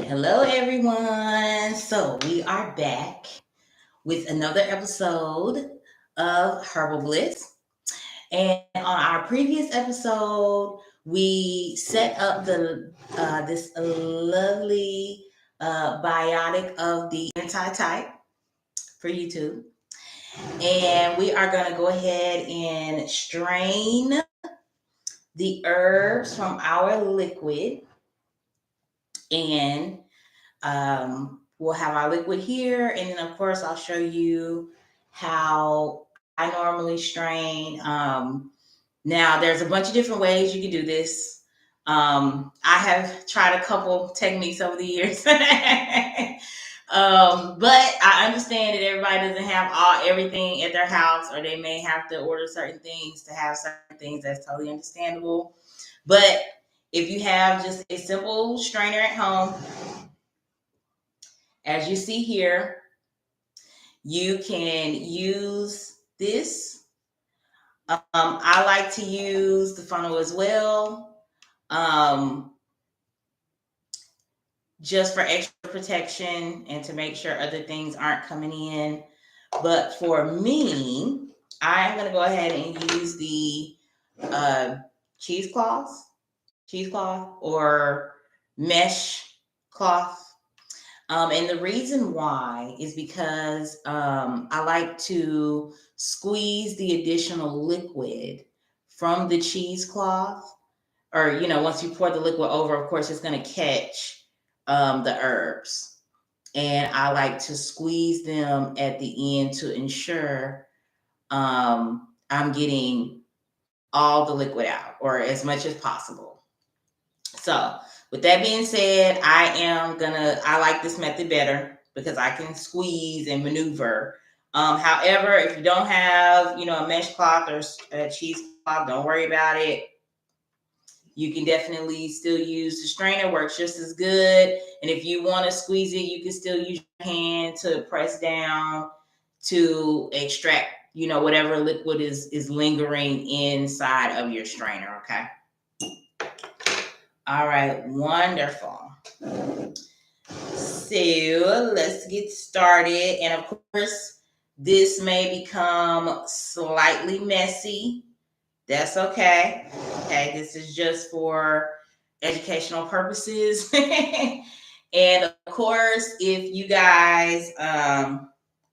Hello, everyone. So, we are back with another episode of Herbal Bliss. And on our previous episode, we set up this lovely biotic of the anti-type for YouTube. And we are going to go ahead and strain the herbs from our liquid. And we'll have our liquid here, and then of course I'll show you how I normally strain. Now there's a bunch of different ways you can do this. I have tried a couple techniques over the years. But I understand that everybody doesn't have everything at their house, or they may have to order certain things to have certain things. That's totally understandable. But if you have just a simple strainer at home, as you see here, you can use this. I like to use the funnel as well, just for extra protection and to make sure other things aren't coming in. But for me, I'm going to go ahead and use the cheesecloth or mesh cloth. And the reason why is because I like to squeeze the additional liquid from the cheesecloth, or, once you pour the liquid over, of course, it's going to catch the herbs. And I like to squeeze them at the end to ensure I'm getting all the liquid out, or as much as possible. So with that being said, I like this method better because I can squeeze and maneuver. However, if you don't have, a mesh cloth or a cheesecloth, don't worry about it. You can definitely still use the strainer, works just as good. And if you want to squeeze it, you can still use your hand to press down to extract, whatever liquid is lingering inside of your strainer, okay? All right, wonderful. So let's get started. And of course, this may become slightly messy. That's okay. Okay, this is just for educational purposes. And of course, if you guys, I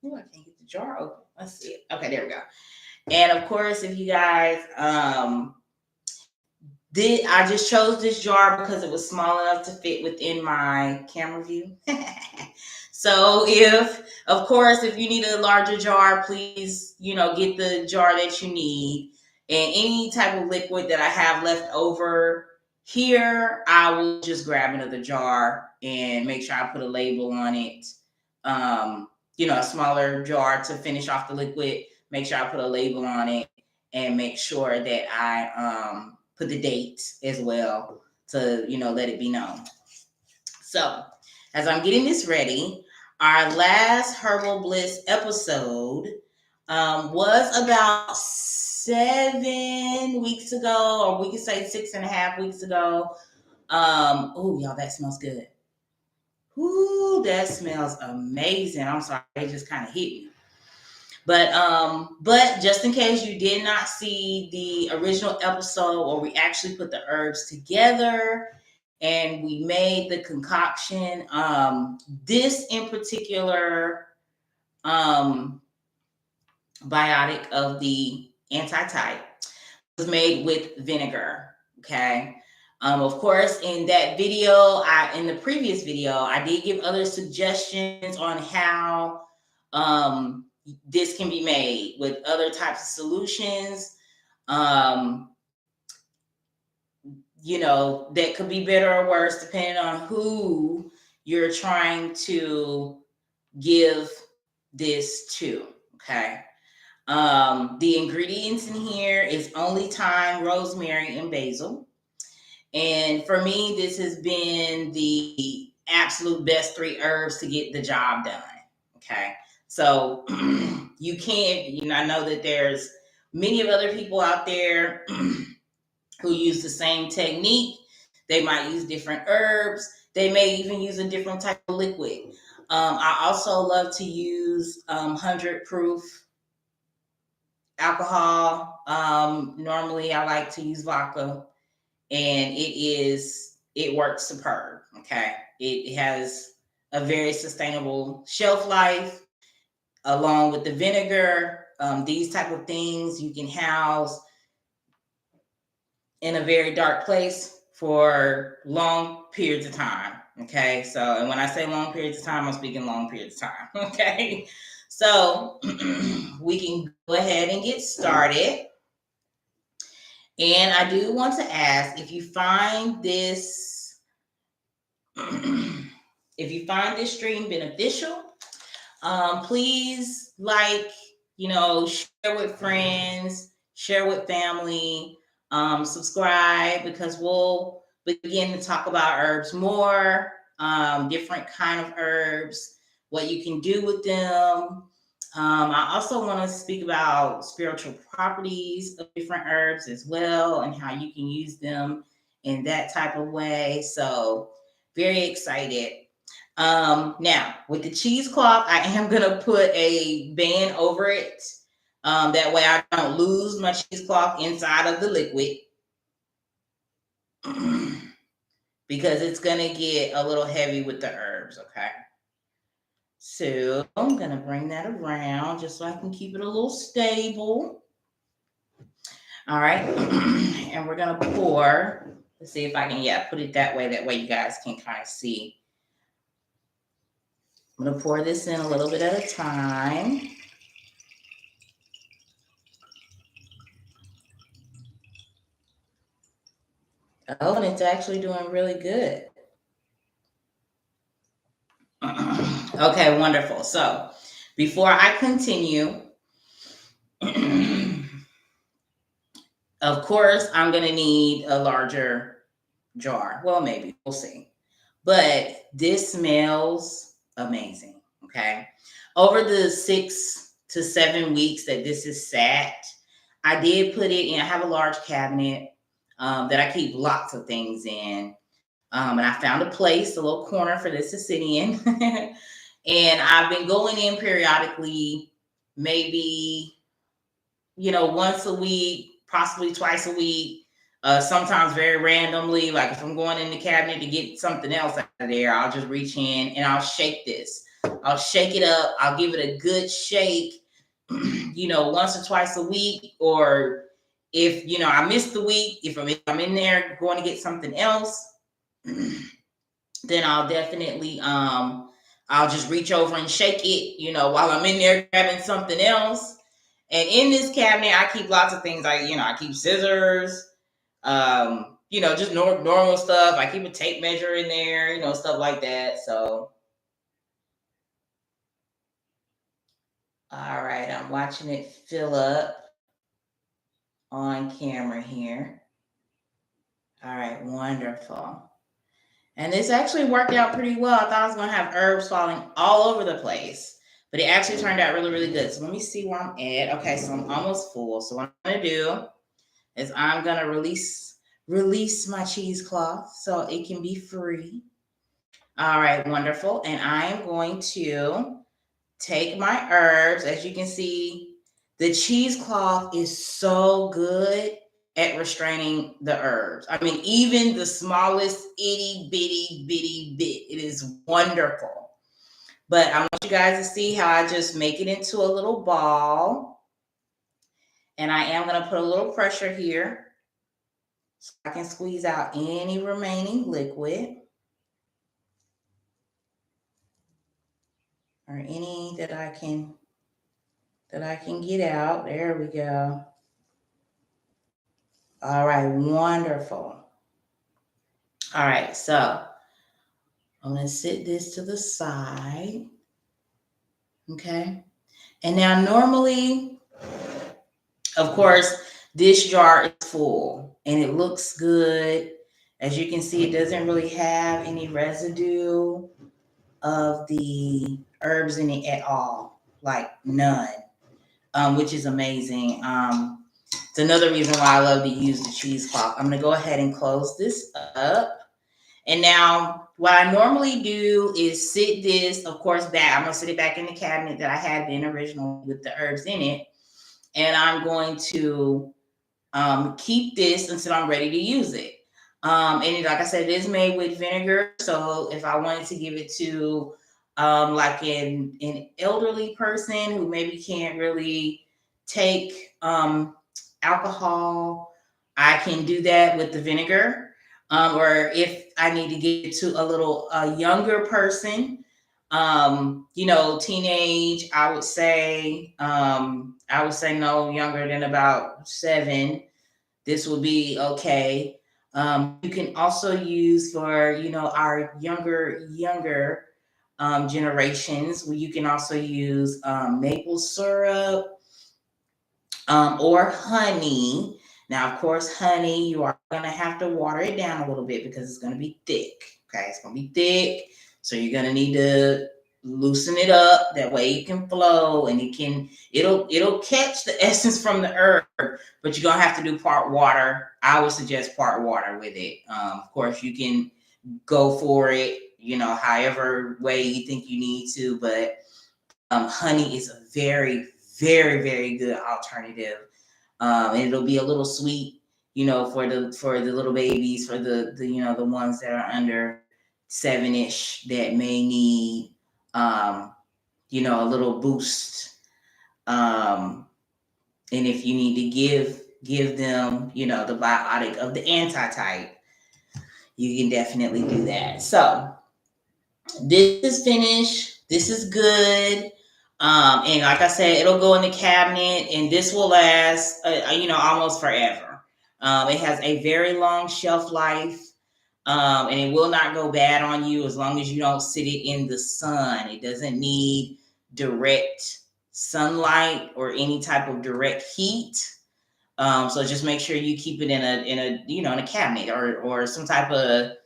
can't get the jar open. Let's see. Okay, there we go. And of course, if you guys, I just chose this jar because it was small enough to fit within my camera view. So if you need a larger jar, please, get the jar that you need. And any type of liquid that I have left over here, I will just grab another jar and make sure I put a label on it. A smaller jar to finish off the liquid. Make sure I put a label on it and make sure that I put the date as well to, let it be known. So as I'm getting this ready, our last Herbal Bliss episode was about 7 weeks ago, or we could say 6.5 weeks ago. Oh, y'all, that smells good. Ooh, that smells amazing. I'm sorry, it just kind of hit me. But just in case you did not see the original episode where we actually put the herbs together and we made the concoction, this in particular biotic of the anti-type was made with vinegar. Okay. Of course, in that video, in the previous video, I did give other suggestions on how this can be made with other types of solutions, that could be better or worse depending on who you're trying to give this to. Okay. The ingredients in here is only thyme, rosemary, and basil. And for me, this has been the absolute best 3 herbs to get the job done. Okay. So you can't, I know that there's many of other people out there who use the same technique. They might use different herbs. They may even use a different type of liquid. I also love to use 100 proof alcohol. Normally, I like to use vodka, and it works superb. Okay, it has a very sustainable shelf life, along with the vinegar. These type of things you can house in a very dark place for long periods of time. Okay, so, and when I say long periods of time, I'm speaking long periods of time. Okay, so we can go ahead and get started. And I do want to ask, if you find this stream beneficial, please share with friends, share with family, subscribe, because we'll begin to talk about herbs more, different kind of herbs, what you can do with them. I also want to speak about spiritual properties of different herbs as well, and how you can use them in that type of way. So very excited. Now, with the cheesecloth, I am going to put a band over it. That way I don't lose my cheesecloth inside of the liquid. Because it's going to get a little heavy with the herbs, okay? So I'm going to bring that around just so I can keep it a little stable. All right. And we're going to pour. Let's see if I can, put it that way. That way you guys can kind of see. I'm going to pour this in a little bit at a time. Oh, and it's actually doing really good. Okay, wonderful. So before I continue, of course, I'm going to need a larger jar. Well, maybe. We'll see. But this smells amazing, okay? Over the 6 to 7 weeks that this is sat, I did put it in. I have a large cabinet that I keep lots of things in. And I found a place, a little corner for this to sit in. And I've been going in periodically, maybe, once a week, possibly twice a week. Sometimes very randomly, like if I'm going in the cabinet to get something else out of there, I'll just reach in and I'll shake this. I'll shake it up. I'll give it a good shake, once or twice a week. Or if, I missed the week, if I'm in there going to get something else, then I'll definitely, I'll just reach over and shake it, while I'm in there grabbing something else. And in this cabinet, I keep lots of things. I keep scissors, just normal stuff. I keep a tape measure in there, stuff like that. So, all right, I'm watching it fill up on camera here. All right, wonderful. And this actually worked out pretty well. I thought I was going to have herbs falling all over the place, but it actually turned out really, really good. So let me see where I'm at. Okay, so I'm almost full. So what I'm going to do is I'm going to release my cheesecloth so it can be free. All right, wonderful. And I am going to take my herbs. As you can see, the cheesecloth is so good at restraining the herbs. I mean, even the smallest itty bitty bit. It is wonderful. But I want you guys to see how I just make it into a little ball. And I am going to put a little pressure here so I can squeeze out any remaining liquid or any that I can get out. There we go. All right, wonderful. All right, so I'm going to sit this to the side. Okay. And now normally, of course, this jar is full and it looks good. As you can see, it doesn't really have any residue of the herbs in it at all, like none, which is amazing. It's another reason why I love to use the cheesecloth. I'm going to go ahead and close this up. And now what I normally do is sit this, of course, back. I'm gonna sit it back in the cabinet that I had in originally with the herbs in it, and I'm going to keep this until I'm ready to use it. And like I said, it is made with vinegar. So if I wanted to give it to like an elderly person who maybe can't really take alcohol, I can do that with the vinegar. Or if I need to give it to a little younger person, teenage, I would say no younger than about 7. This will be okay. You can also use for, our younger generations. You can also use maple syrup or honey. Now, of course, honey, you are going to have to water it down a little bit because it's going to be thick. Okay, it's going to be thick. So you're going to need to loosen it up. That way it can flow and it'll catch the essence from the herb, but you're going to have to do part water. I would suggest part water with it. Of course, you can go for it, however way you think you need to, but honey is a very, very, very good alternative. And it'll be a little sweet, for the little babies, for the ones that are under 7-ish that may need, a little boost. And if you need to give them, the biotic of the anti-type, you can definitely do that. So this is finished. This is good. And like I said, it'll go in the cabinet, and this will last, almost forever. It has a very long shelf life, and it will not go bad on you as long as you don't sit it in the sun. It doesn't need direct sunlight or any type of direct heat. So just make sure you keep it in a cabinet or some type of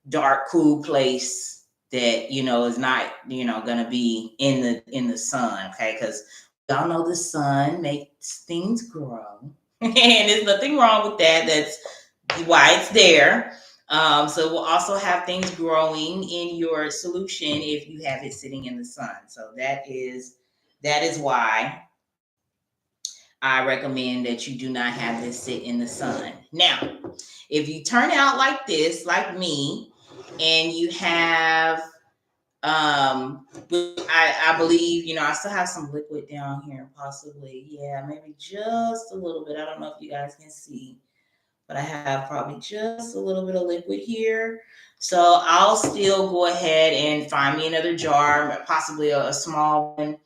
dark, cool place that is not going to be in the sun. Okay, because y'all know the sun makes things grow, and there's nothing wrong with that. That's why it's there. So we'll also have things growing in your solution if you have it sitting in the sun. So that is why I recommend that you do not have this sit in the sun. Now, if you turn out like this, like me, and you have, I believe, I still have some liquid down here, possibly. Yeah, maybe just a little bit. I don't know if you guys can see, but I have probably just a little bit of liquid here. So I'll still go ahead and find me another jar, possibly a small one.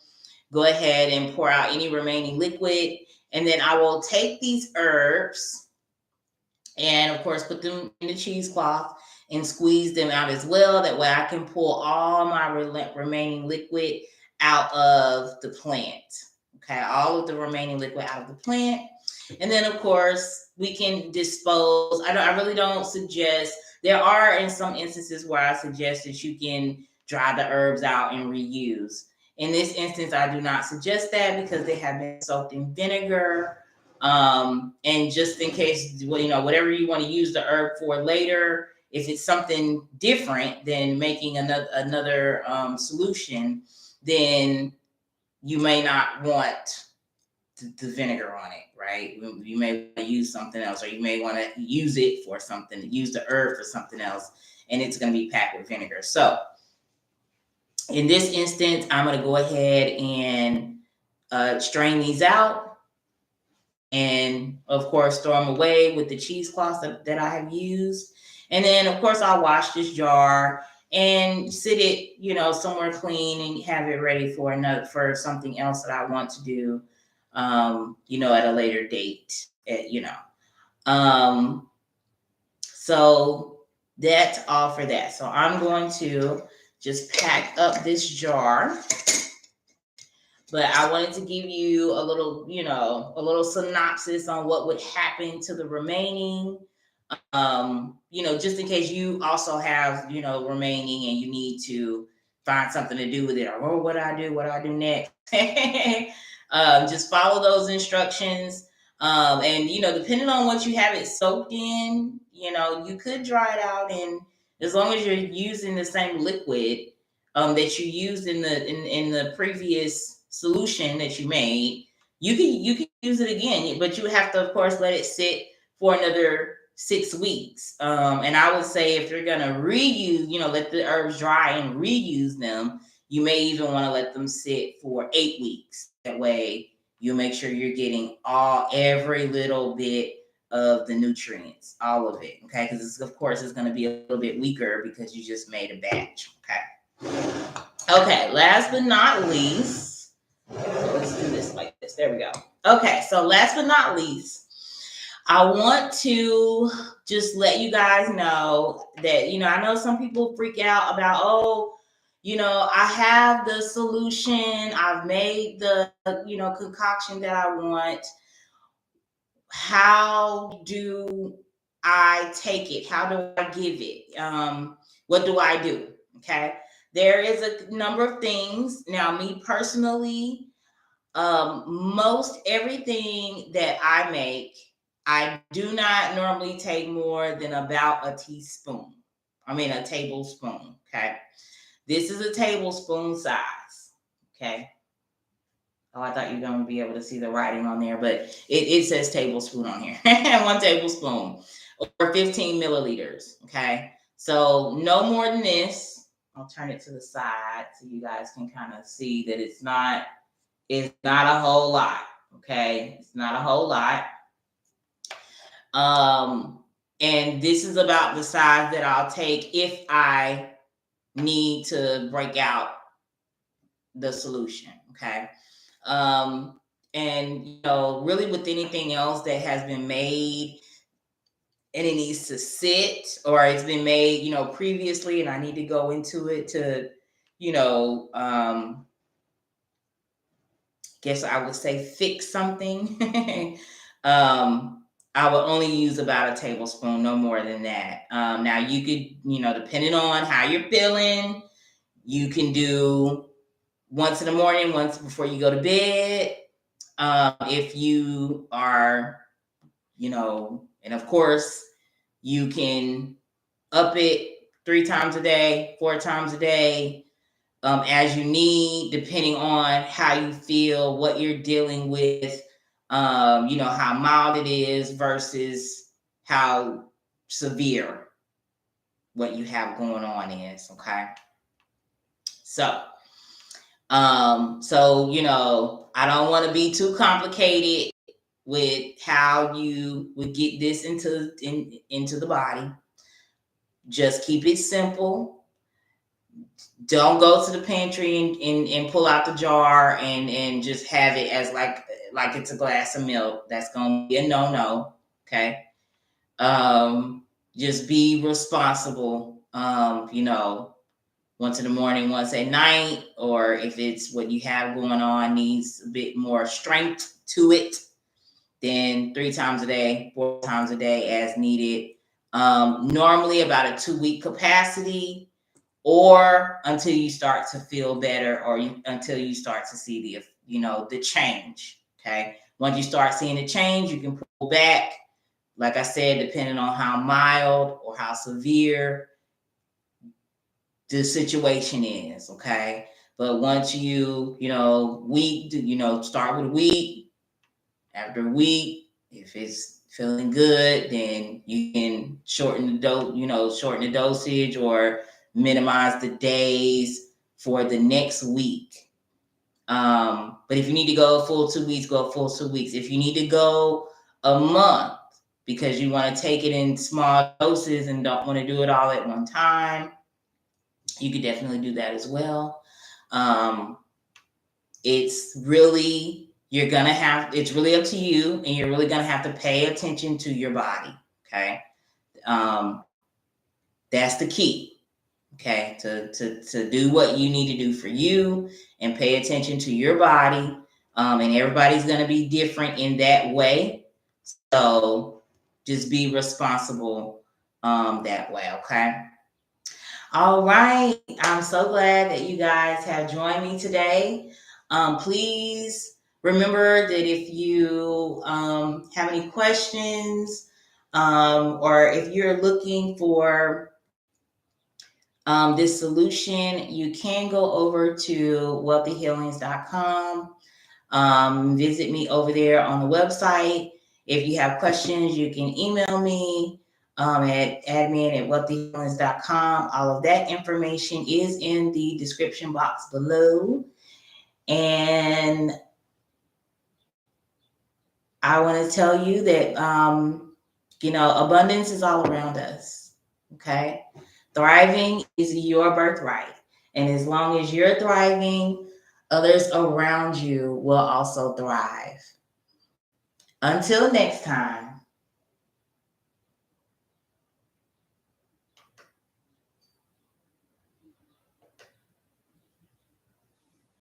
Go ahead and pour out any remaining liquid. And then I will take these herbs and, of course, put them in the cheesecloth and squeeze them out as well. That way I can pull all my remaining liquid out of the plant. Okay, all of the remaining liquid out of the plant. And then, of course, we can dispose. I really don't suggest. There are in some instances where I suggest that you can dry the herbs out and reuse. In this instance, I do not suggest that because they have been soaked in vinegar. And just in case, whatever you want to use the herb for later, if it's something different than making another solution, then you may not want the vinegar on it, right? You may want to use something else, or you may want to use it for something, use the herb for something else, and it's going to be packed with vinegar. So in this instance, I'm going to go ahead and strain these out, and of course throw them away with the cheesecloth that I have used. And then of course I'll wash this jar and sit it, somewhere clean and have it ready for something else that I want to do, at a later date, So that's all for that. So I'm going to just pack up this jar. But I wanted to give you a little synopsis on what would happen to the remaining, just in case you also have, remaining and you need to find something to do with it. Or what do I do next? Just follow those instructions. And, depending on what you have it soaked in, you could dry it out in As long as you're using the same liquid that you used in the previous solution that you made, you can use it again, but you have to, of course, let it sit for another 6 weeks. And I would say if you're gonna reuse, let the herbs dry and reuse them, you may even want to let them sit for 8 weeks. That way, you make sure you're getting every little bit of the nutrients, all of it. Okay, because of course it's going to be a little bit weaker because you just made a batch. Okay, last but not least, let's do this like this. There we go. Okay, so last but not least, I want to just let you guys know that, I know some people freak out about, I have the solution, I've made the, concoction that I want. How do I take it? How do I give it? What do I do? Okay. There is a number of things. Now, me personally, most everything that I make, I do not normally take more than about a tablespoon. Okay. This is a tablespoon size. Okay. Oh, I thought you were going to be able to see the writing on there, but it says tablespoon on here. 1 tablespoon or 15 milliliters. Okay. So no more than this. I'll turn it to the side so you guys can kind of see that it's not a whole lot. Okay. It's not a whole lot. And this is about the size that I'll take if I need to break out the solution. Okay. And really with anything else that has been made and it needs to sit, or it's been made, previously, and I need to go into it to, guess I would say fix something. I would only use about a tablespoon, no more than that. Now you could, depending on how you're feeling, you can do once in the morning, once before you go to bed. If you are, and of course you can up it 3 times a day, 4 times a day, as you need, depending on how you feel, what you're dealing with, how mild it is versus how severe what you have going on is. Okay. So, I don't want to be too complicated with how you would get this into the body. Just keep it simple. Don't go to the pantry and pull out the jar and just have it as like it's a glass of milk. That's gonna be a no. Okay. Just be responsible. Once in the morning, once at night, or if it's what you have going on needs a bit more strength to it, then 3 times a day, 4 times a day as needed. Normally about a 2-week capacity, or until you start to feel better, or until you start to see the change. Okay. Once you start seeing the change, you can pull back. Like I said, depending on how mild or how severe the situation is. Okay. But once you start with a week. After a week, if it's feeling good, then you can shorten the dosage or minimize the days for the next week. But if you need to go a full 2 weeks, go a full 2 weeks. If you need to go a month because you want to take it in small doses and don't want to do it all at one time, you could definitely do that as well. It's really up to you, and you're really gonna have to pay attention to your body. Okay. That's the key. Okay. To do what you need to do for you and pay attention to your body. And everybody's gonna be different in that way. So just be responsible that way. Okay. All right. I'm so glad that you guys have joined me today. Please remember that if you have any questions, or if you're looking for this solution, you can go over to wealthyhealings.com. Visit me over there on the website. If you have questions, you can email me at admin@wealthyhealings.com. All of that information is in the description box below. And I want to tell you that, abundance is all around us. Okay. Thriving is your birthright. And as long as you're thriving, others around you will also thrive. Until next time.